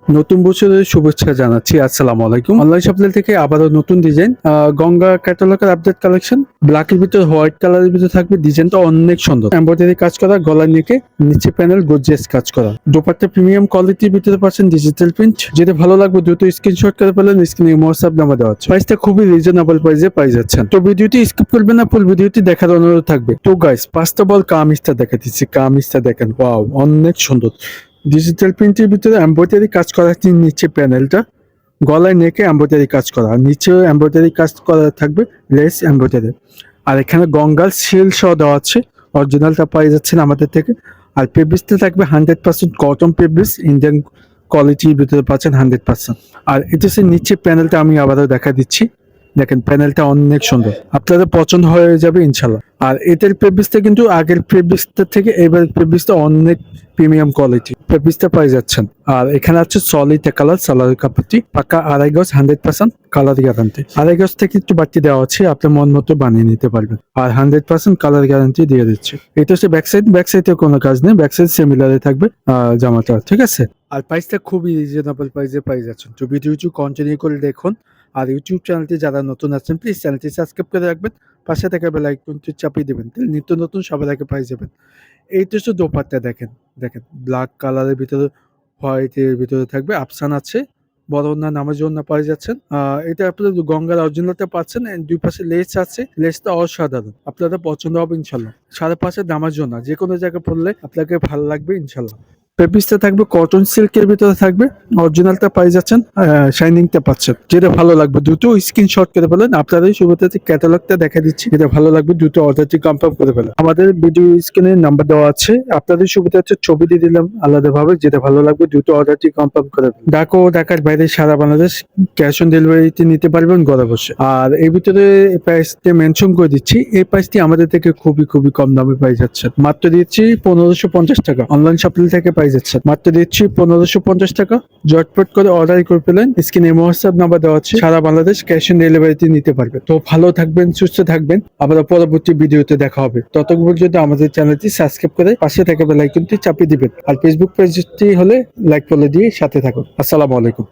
নতুন বছরের শুভেচ্ছা জানাচ্ছি। আসসালামু আলাইকুম। অনলাইন শপিং থেকে আবারও নতুন ডিজাইন গঙ্গা ক্যাটালগের আপডেট কালেকশন। ব্ল্যাকের ভিতর হোয়াইট কালারের ভিতর থাকবে। ডিজাইনটা অনেক সুন্দর, এমব্রয়ডারি কাজ করা, গলার নিকে নিচে প্যানেল গর্জিয়াস কাজ করা। দোপাট্টা প্রিমিয়াম কোয়ালিটির ভিতরে পাচ্ছেন ডিজিটাল প্রিন্ট। যেটা ভালো লাগবে দ্রুত স্ক্রিনশট করে ফেলেন। স্ক্রিনে হোয়াটসঅ্যাপ নাম্বার দেওয়া আছে। প্রাইসটা খুবই রিজনেবল প্রাইসে পাই যাচ্ছেন। তো ভিডিওটি স্কিপ করবেন না, ফুল ভিডিওটি দেখার অনুরোধ থাকবে। তো গাইস, ফার্স্ট অফ অল কামিজটা দেখা দিচ্ছি। কামিজটা দেখেন, ওয়াও, অনেক সুন্দর। ডিজিটাল প্রিন্টের ভিতরে এমব্রয়ডারি কাজ করা আছে। নিচে প্যানেলটা গলায় নেকে এমব্রয়ডারি কাজ করা, আর নিচেও এমব্রয়ডারি কাজ করা থাকবে, লেস এমব্রয়ডারি। আর এখানে গঙ্গার সিল সহ দেওয়া আছে। অরিজিনালটা পাই যাচ্ছেন আমাদের থেকে। আর ফেব্রিক্সটা থাকবে 100% কটন ফেব্রিক্স, ইন্ডিয়ান কোয়ালিটির ভিতরে পাচ্ছেন 100%। আর এটা হচ্ছে নিচে প্যানেলটা, আমি আবারও দেখা দিচ্ছি। দেখেন প্যানেলটা অনেক সুন্দর, আপনাদের পছন্দ হয়ে যাবে ইনশাল্লাহ। আর এটার ফেব্রিক্সটা কিন্তু আগের ফেব্রিক্সটা থেকে এবার ফেব্রিক্সটা অনেক প্রিমিয়াম কোয়ালিটি ফেব্রিক্সটা পাই যাচ্ছেন। আর এখানে আছে সলিড কালার, সালোয়ার কাপড়টি পাকা 2.5 গজ, 100% কালার গ্যারান্টি। 2.5 গজ থেকে একটু বাড়তি দেওয়া আছে, আপনার মন মতো বানিয়ে নিতে পারবেন। আর 100% কালার গ্যারান্টি দিয়ে দিচ্ছে। এটা হচ্ছে ব্যাক সাইড। ব্যাক সাইডে কোনো কাজ নেই, ব্যাক সাইড সিমিলারে থাকবে জামাটা, ঠিক আছে। আর প্রাইসটা খুবই রিজনেবল প্রাইসে পাই যাচ্ছেন। তো ভিডিওটি কন্টিনিউ করে দেখুন। আর ইউটিউব চ্যানেলটি যারা নতুন আছেন, প্লিজ চ্যানেলটি সাবস্ক্রাইব করে রাখবেন। পাশে থাকা বেল আইকনটি চাপিয়ে দেবেন, তাহলে নিত্য নতুন সবার আগে পাই যাবেন। এইটা হচ্ছে দোপাট্টা। দেখেন দেখেন, ব্ল্যাক কালারের ভিতরে হোয়াইটের ভিতরে থাকবে, আফসান আছে। বড় ওড়না, নামাজ ওড়না পাই যাচ্ছেন। এটা আপনারা গঙ্গার অরিজিনালটা পাচ্ছেন। দুই পাশে লেস আছে, লেসটা অসাধারণ, আপনাদের পছন্দ হবে ইনশাল্লাহ। 5.5 নামাজ ওড়না, যে কোনো জায়গায় পড়লে আপনাকে ভালো লাগবে ইনশাল্লাহ। ফেব্রিক্সটা থাকবে কটন সিল্কের ভিতরে থাকবে। অরিজিনালটা পাই যাচ্ছেন, শাইনিংটা পাচ্ছেন। যেটা ভালো লাগবে দ্রুত স্ক্রিনশট করে ফেলেন। আপনাদের শুরুতে ক্যাটালগটা দেখা দিচ্ছি, যেটা ভালো লাগবে দ্রুত অর্ডারটি কনফার্ম করে ফেলেন। আমাদের ভিডিও স্ক্রিনে নাম্বার দেওয়া আছে, আপনাদের সুবিধা হচ্ছে ছবি দিয়ে দিলাম আলাদাভাবে। যেটা ভালো লাগবে দ্রুত অর্ডারটি কনফার্ম করে ফেলেন। ঢাকা ও ঢাকার বাইরে সারা বাংলাদেশ ক্যাশ অন ডেলিভারিতে নিতে পারবেন ঘরে বসে। আর এই ভিতরে প্রাইসটি মেনশন করে দিচ্ছি। এই প্রাইসটি আমাদের থেকে খুবই খুবই কম দামে পাই যাচ্ছেন। মাত্র দিচ্ছি 1550 টাকা। অনলাইন শপিং থেকে পাই যাচ্ছেন মাত্র দিচ্ছি 1550 টাকা। জটপট করে অর্ডার করে ফেলেন। স্ক্রিনে হোয়াটসঅ্যাপ নাম্বার দেওয়া আছে, সারা বাংলাদেশ ক্যাশ অন ডেলিভারিতে নিতে পারবেন। তো ভালো থাকবেন, সুস্থ থাকবেন। আবার পরবর্তী ভিডিওতে দেখা হবে। ততক্ষণ পর্যন্ত আমাদের চ্যানেলটি সাবস্ক্রাইব করে পাশে থাকা বেল আইকনটি চাপিয়ে দিবেন। আর ফেসবুক পেজটি হলে লাইক ফলো দিয়ে সাথে থাকুন। আসসালামু আলাইকুম।